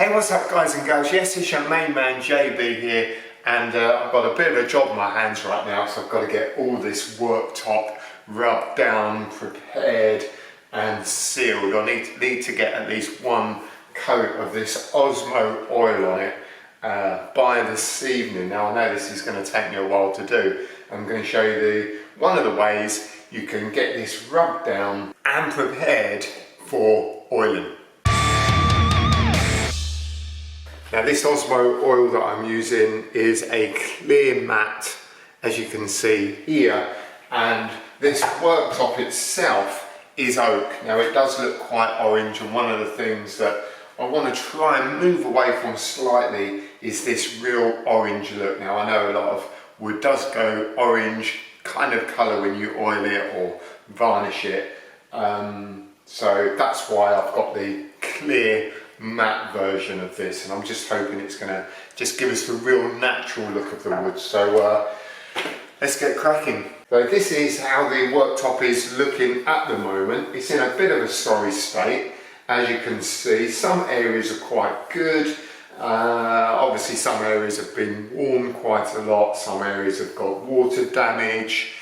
Hey, what's up guys and girls? Yes, it's your main man JB here, and I've got a bit of a job in my hands right now, so I've got to get all this worktop rubbed down, prepared and sealed. I need to get at least one coat of this OSMO oil on it by this evening. Now I know this is going to take me a while to do. I'm going to show you one of the ways you can get this rubbed down and prepared for oiling. Now this OSMO oil that I'm using is a clear matte, as you can see here, and this worktop itself is oak. Now it does look quite orange, and one of the things that I want to try and move away from slightly is this real orange look. Now I know a lot of wood does go orange kind of colour when you oil it or varnish it, so that's why I've got the clear matte version of this, and I'm just hoping it's going to just give us the real natural look of the wood. So let's get cracking. So this is how the worktop is looking at the moment. It's in a bit of a sorry state, as you can see. Some areas are quite good. Obviously some areas have been worn quite a lot, some areas have got water damage,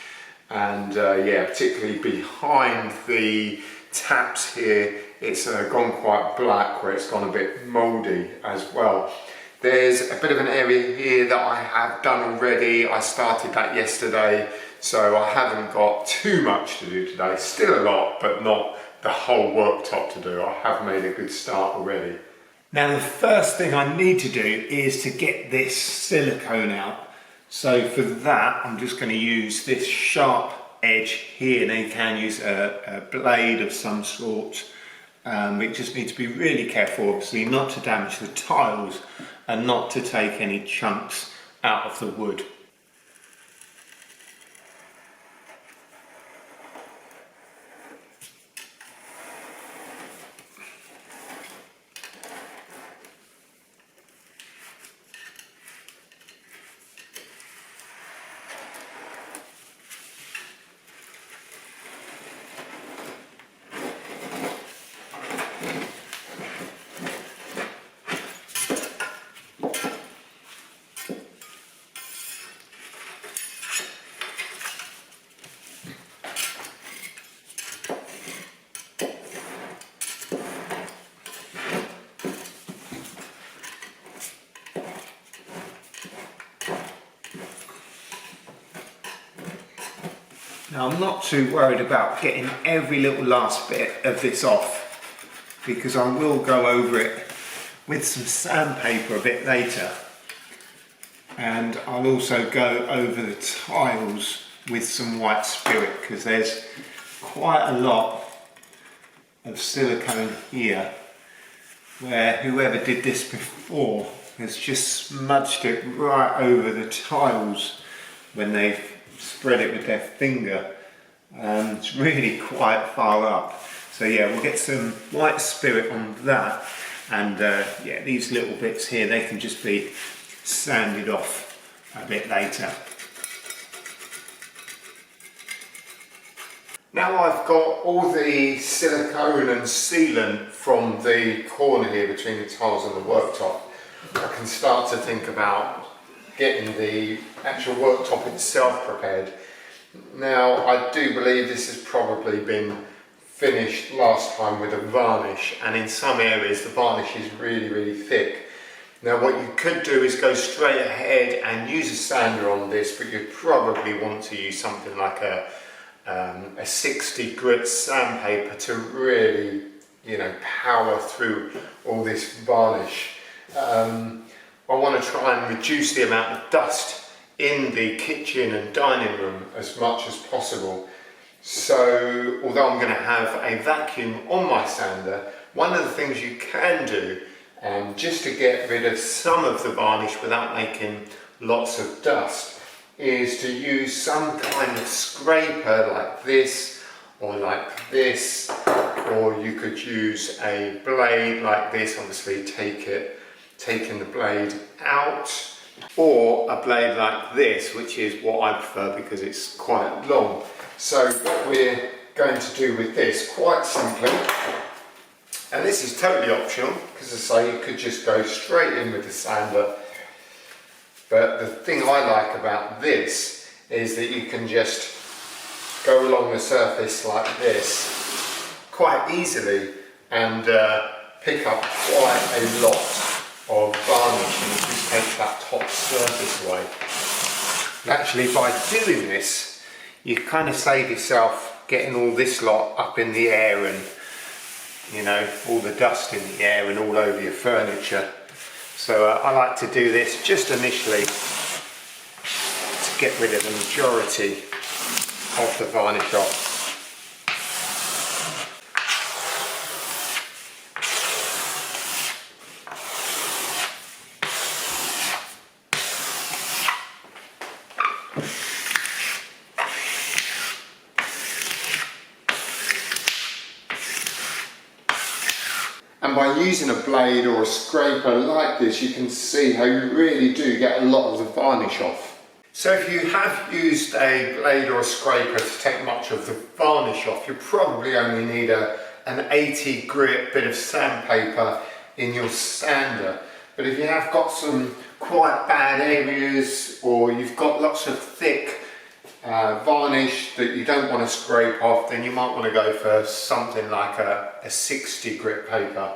and yeah, particularly behind the taps here it's gone quite black, where it's gone a bit mouldy as well. There's a bit of an area here that I have done already. I started that yesterday, so I haven't got too much to do today. Still a lot, but not the whole worktop to do. I have made a good start already. Now the first thing I need to do is to get this silicone out. So for that I'm just going to use this sharp edge here. Now you can use a blade of some sort. It just needs to be really careful, obviously, not to damage the tiles and not to take any chunks out of the wood. Now I'm not too worried about getting every little last bit of this off, because I will go over it with some sandpaper a bit later, and I'll also go over the tiles with some white spirit, because there's quite a lot of silicone here where whoever did this before has just smudged it right over the tiles when they've spread it with their finger. It's really quite far up, so yeah, we'll get some white spirit on that, and yeah, these little bits here, they can just be sanded off a bit later. Now I've got all the silicone and sealant from the corner here between the tiles and the worktop, I can start to think about getting the actual worktop itself prepared. Now I do believe this has probably been finished last time with a varnish, and in some areas the varnish is really thick. Now what you could do is go straight ahead and use a sander on this, but you'd probably want to use something like a 60 grit sandpaper to really, you know, power through all this varnish. I want to try and reduce the amount of dust in the kitchen and dining room as much as possible. So although I'm going to have a vacuum on my sander, one of the things you can do, just to get rid of some of the varnish without making lots of dust, is to use some kind of scraper like this or like this, or you could use a blade like this, obviously taking the blade out, or a blade like this, which is what I prefer because it's quite long. So what we're going to do with this, quite simply, And this is totally optional, because as I say, you could just go straight in with the sander. But the thing I like about this is that you can just go along the surface like this quite easily and pick up quite a lot of varnish and just take that top surface away. Actually, by doing this, you kind of save yourself getting all this lot up in the air and, you know, all the dust in the air and all over your furniture. So I like to do this just initially to get rid of the majority of the varnish off. And by using a blade or a scraper like this, you can see how you really do get a lot of the varnish off. So if you have used a blade or a scraper to take much of the varnish off, you probably only need an 80 grit bit of sandpaper in your sander. But if you have got some quite bad areas, or you've got lots of thick varnish that you don't want to scrape off, then you might want to go for something like a 60 grit paper.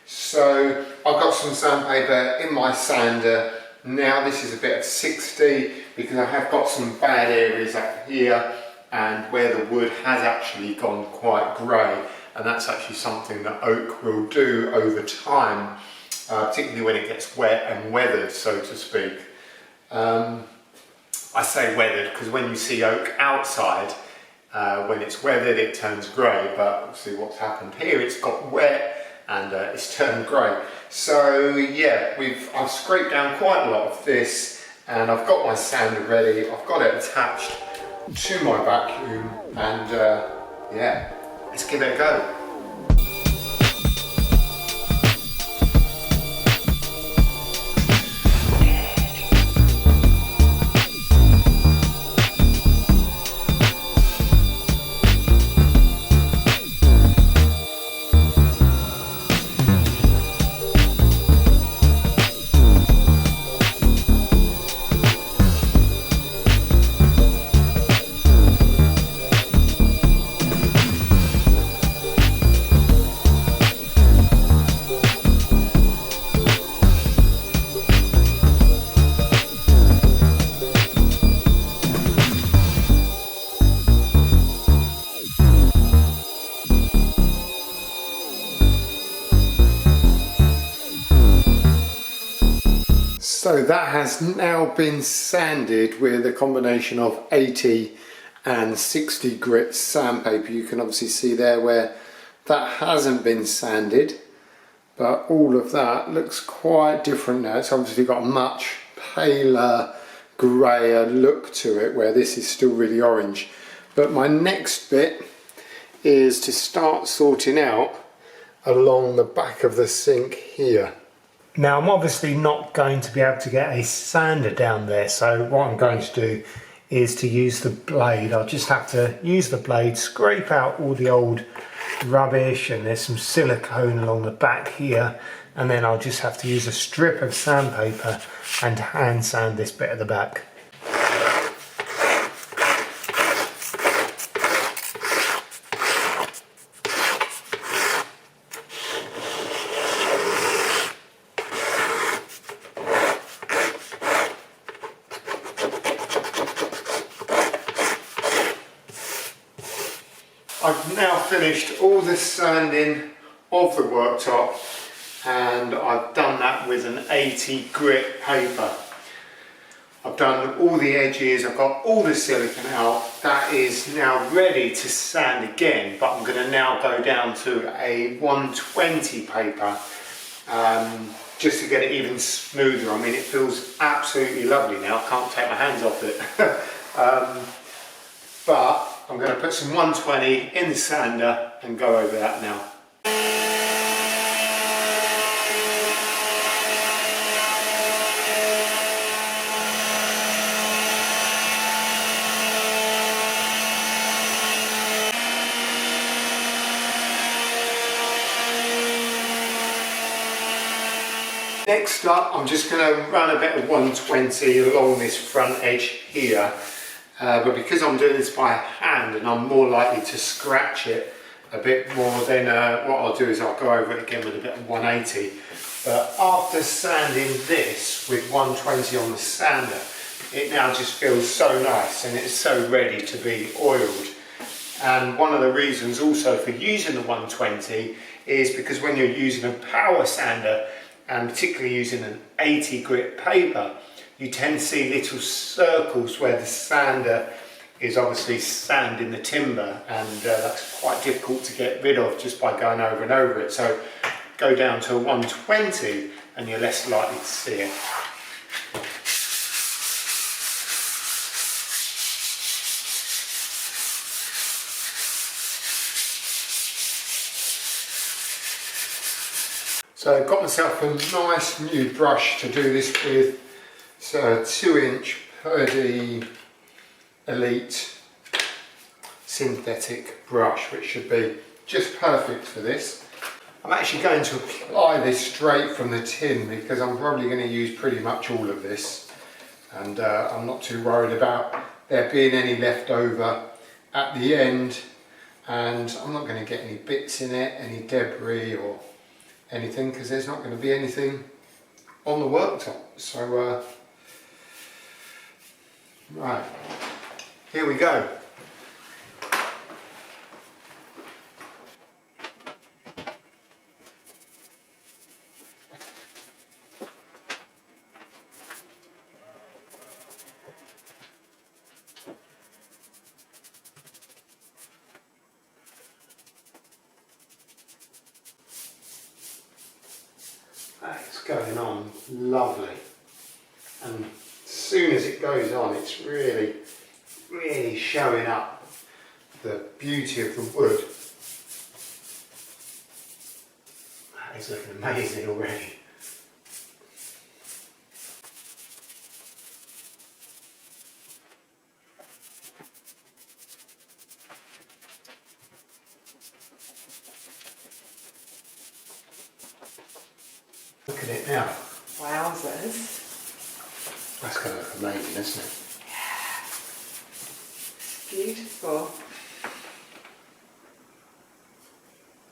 So I've got some sandpaper in my sander now. This is a bit of 60 because I have got some bad areas up here and where the wood has actually gone quite grey, and that's actually something that oak will do over time, particularly when it gets wet and weathered, so to speak. I say weathered because when you see oak outside, when it's weathered it turns grey, but see what's happened here, it's got wet and it's turned grey. So yeah, I've scraped down quite a lot of this and I've got my sander ready. I've got it attached to my vacuum and yeah, let's give it a go. So that has now been sanded with a combination of 80 and 60 grit sandpaper. You can obviously see there where that hasn't been sanded, but all of that looks quite different now. It's obviously got a much paler, greyer look to it, where this is still really orange. But my next bit is to start sorting out along the back of the sink here. Now I'm obviously not going to be able to get a sander down there, so what I'm going to do is to use the blade. I'll just have to use the blade, scrape out all the old rubbish, and there's some silicone along the back here, and then I'll just have to use a strip of sandpaper and hand sand this bit at the back. I've now finished all the sanding of the worktop, and I've done that with an 80 grit paper. I've done all the edges, I've got all the silicone out. That is now ready to sand again, but I'm going to now go down to a 120 paper just to get it even smoother. I mean, it feels absolutely lovely now, I can't take my hands off it. But I'm going to put some 120 in the sander and go over that now. Next up, I'm just going to run a bit of 120 along this front edge here, but because I'm doing this by hand and I'm more likely to scratch it a bit more, then what I'll do is I'll go over it again with a bit of 180. But after sanding this with 120 on the sander, it now just feels so nice and it's so ready to be oiled. And one of the reasons also for using the 120 is because when you're using a power sander, and particularly using an 80 grit paper, you tend to see little circles where the sander is obviously sanding the timber, and that's quite difficult to get rid of just by going over and over it. So go down to a 120 and you're less likely to see it. So I've got myself a nice new brush to do this with. It's a 2-inch Purdy Elite synthetic brush, which should be just perfect for this. I'm actually going to apply this straight from the tin because I'm probably going to use pretty much all of this, and I'm not too worried about there being any left over at the end, and I'm not going to get any bits in it, any debris or anything, because there's not going to be anything on the worktop. So right, here we go. It's going on lovely, and as soon as it goes on, it's really showing up the beauty of the wood. That is looking amazing already. Look at it now. Wowzers. That's going to look amazing, isn't it? Yeah. It's beautiful.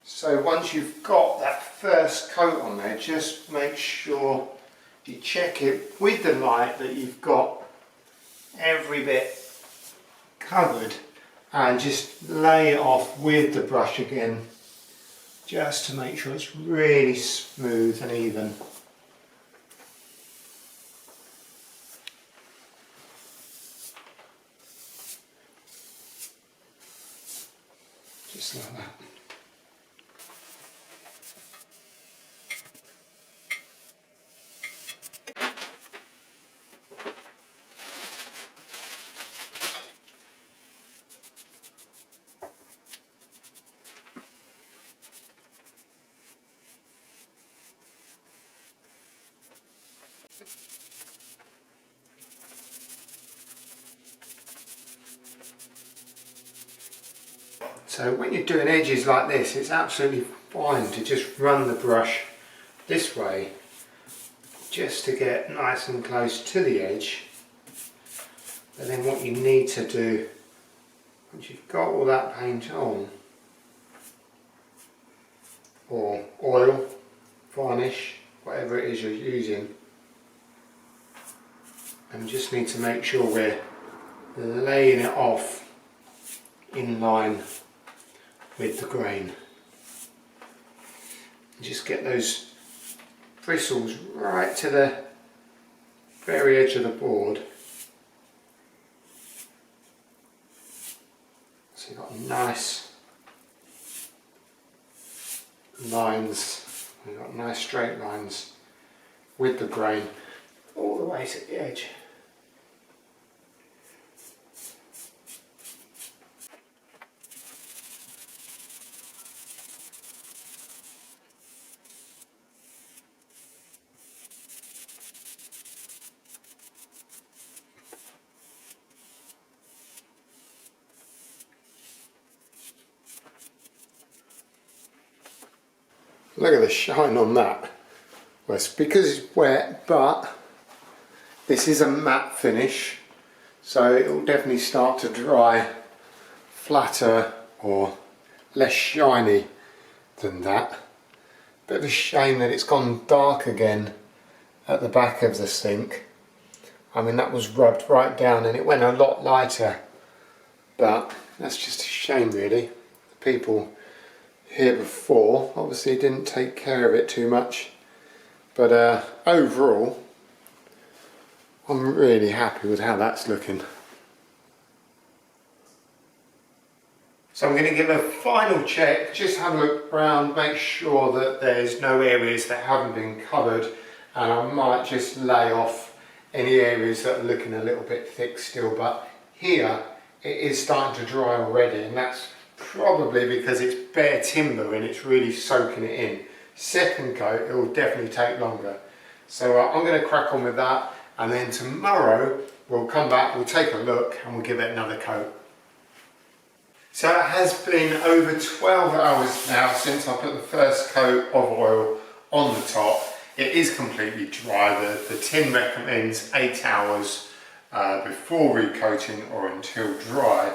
So once you've got that first coat on there, just make sure you check it with the light that you've got every bit covered, and just lay it off with the brush again, just to make sure it's really smooth and even. Just like that. So when you're doing edges like this, it's absolutely fine to just run the brush this way, just to get nice and close to the edge. But then what you need to do, once you've got all that paint on, or oil, varnish, whatever it is you're using, and just need to make sure we're laying it off in line with the grain. Just get those bristles right to the very edge of the board. So you've got nice lines, you've got nice straight lines with the grain all the way to the edge. Look at the shine on that. Well, it's because it's wet, but this is a matte finish, so it will definitely start to dry flatter or less shiny than that. Bit of a shame that it's gone dark again at the back of the sink. I mean, that was rubbed right down and it went a lot lighter, but that's just a shame really. The people here before obviously didn't take care of it too much, but overall I'm really happy with how that's looking. So I'm going to give a final check, just have a look around, make sure that there's no areas that haven't been covered, and I might just lay off any areas that are looking a little bit thick still, but here it is starting to dry already, and that's probably because it's bare timber and it's really soaking it in. Second coat, it will definitely take longer. So I'm going to crack on with that, and then tomorrow we'll come back, we'll take a look and we'll give it another coat. So it has been over 12 hours now since I put the first coat of oil on the top. It is completely dry. The tin recommends 8 hours before recoating or until dry.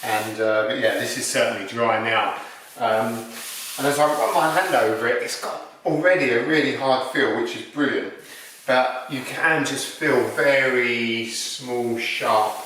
And but yeah, this is certainly dry now. And as I run my hand over it, it's got already a really hard feel, which is brilliant. But you can just feel very small, sharp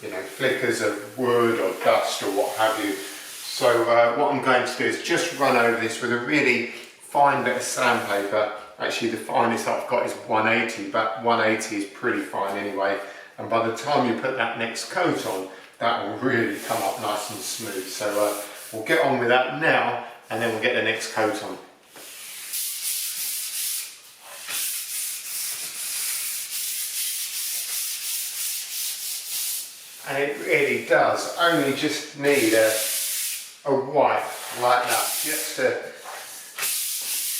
you know, flickers of wood or dust or what have you. So what I'm going to do is just run over this with a really fine bit of sandpaper. Actually the finest I've got is 180, but 180 is pretty fine anyway. And by the time you put that next coat on, that will really come up nice and smooth. So we'll get on with that now, and then we'll get the next coat on. And it really does only just need a wipe like that, just to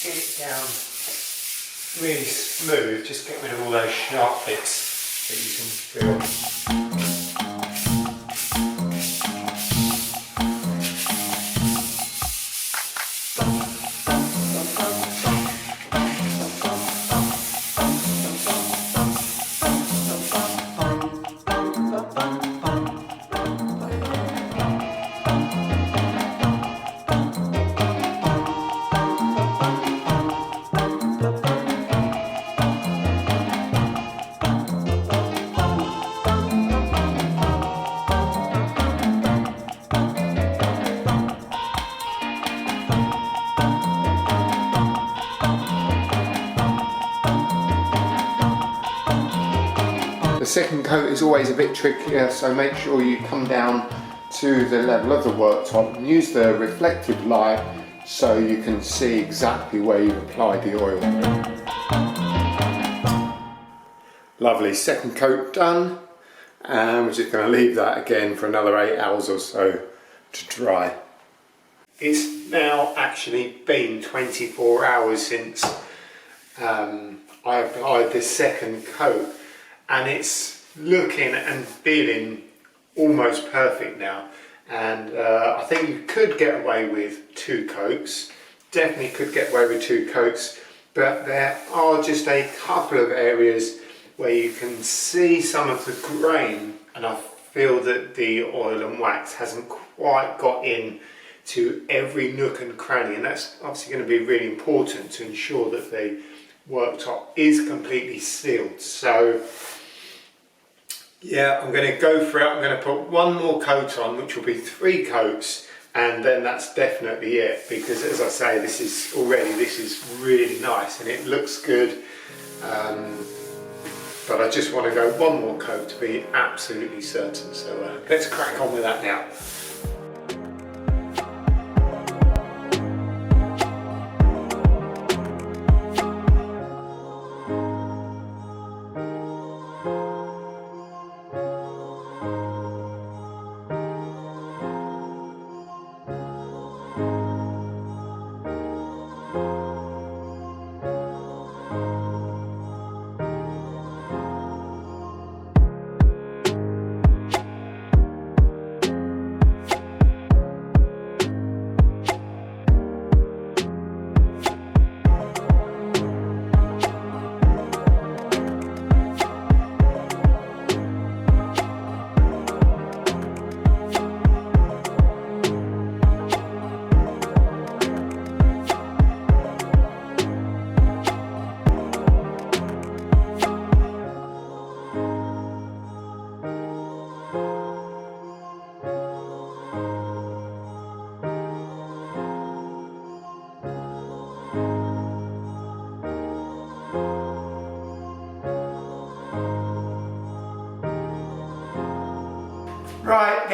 get it down really smooth, just get rid of all those sharp bits that you can feel. The second coat is always a bit trickier, so make sure you come down to the level of the worktop and use the reflective light so you can see exactly where you've applied the oil. Lovely, second coat done, and we're just going to leave that again for another 8 hours or so to dry. It's now actually been 24 hours since I applied this second coat, and it's looking and feeling almost perfect now. And I think you could get away with 2 coats, definitely could get away with 2 coats, but there are just a couple of areas where you can see some of the grain, and I feel that the oil and wax hasn't quite got in to every nook and cranny, and that's obviously going to be really important to ensure that the worktop is completely sealed. So yeah, I'm going to go for it. I'm going to put one more coat on, which will be 3 coats, and then that's definitely it, because as I say, this is really nice and it looks good, but I just want to go one more coat to be absolutely certain. So let's crack on with that now.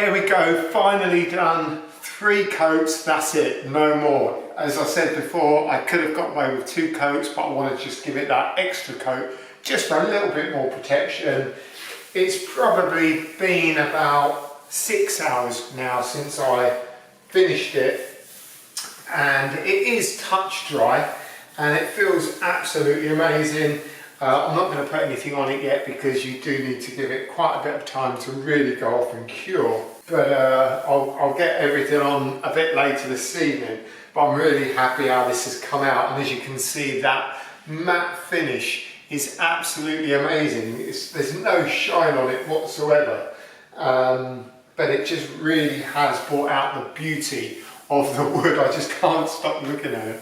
here we go, finally done. 3 coats, that's it, no more. As I said before, I could have got away with 2 coats, but I want to just give it that extra coat, just for a little bit more protection. It's probably been about 6 hours now since I finished it, and it is touch dry, and it feels absolutely amazing. I'm not going to put anything on it yet because you do need to give it quite a bit of time to really go off and cure. But I'll get everything on a bit later this evening. But I'm really happy how this has come out, and as you can see, that matte finish is absolutely amazing. There's no shine on it whatsoever, but it just really has brought out the beauty of the wood. I just can't stop looking at it.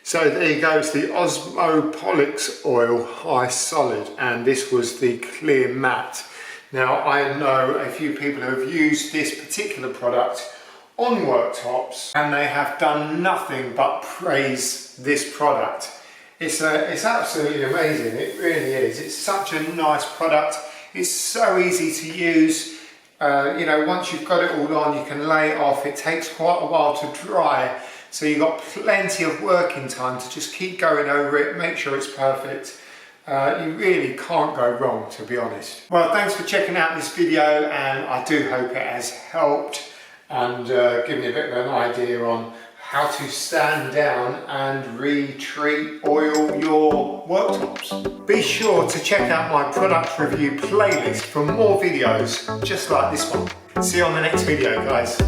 So there you go, it's the OSMO Polyx oil high solid, and this was the clear matte. Now I know a few people who have used this particular product on worktops, and they have done nothing but praise this product. It's absolutely amazing, it really is. It's such a nice product, it's so easy to use. You know, once you've got it all on, you can lay it off. It takes quite a while to dry, so you've got plenty of working time to just keep going over it, make sure it's perfect. You really can't go wrong, to be honest. Well, thanks for checking out this video, and I do hope it has helped and given you a bit of an idea on how to sand down and retreat oil your worktops. Be sure to check out my product review playlist for more videos just like this one. See you on the next video, guys.